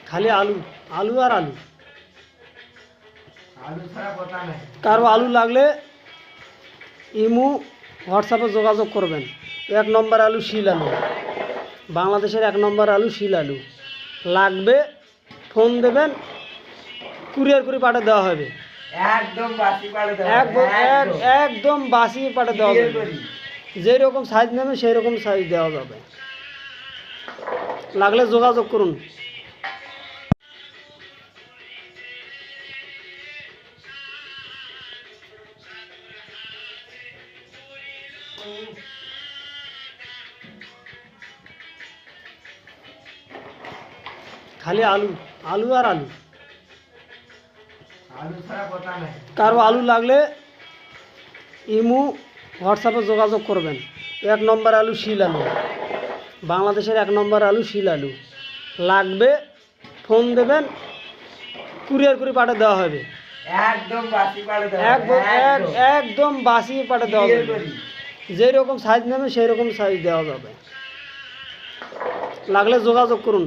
খালি আলু, আলু আর আলু। আলু ছাড়া কথা নাই। কারো আলু লাগলে ইমো হোয়াটসঅ্যাপে যোগাযোগ করবেন। 1 নম্বর আলু শিল আলু, বাংলাদেশের 1 নম্বর আলু শিল আলু লাগবে, ফোন দেবেন, কুরিয়ার করে পাঠিয়ে দেওয়া হবে। একদম বাসি পাড়ে দাও। একদম বাসি পাঠিয়ে দেওয়া যাবে। যেই রকম সাইজ নেবেন সেই রকম সাইজ দেওয়া যাবে। লাগলে যোগাযোগ করুন। খালি আলু, আলু আর আলু। আলু ছাড়া কথা নাই। কারো আলু লাগলে ইমো হোয়াটসঅ্যাপে যোগাযোগ করবেন। 1 নম্বর আলু শিল আলু, বাংলাদেশের 1 নম্বর আলু শিল আলু লাগবে, ফোন দেবেন, কুরিয়ার করে পাঠিয়ে দেওয়া হবে। একদম বাসি পাড়ে দাও। একদম বাসি পাঠিয়ে দেওয়া যাবে। যেই রকম সাইজ নেবেন সেই রকম সাইজ দেওয়া যাবে। লাগলে যোগাযোগ করুন।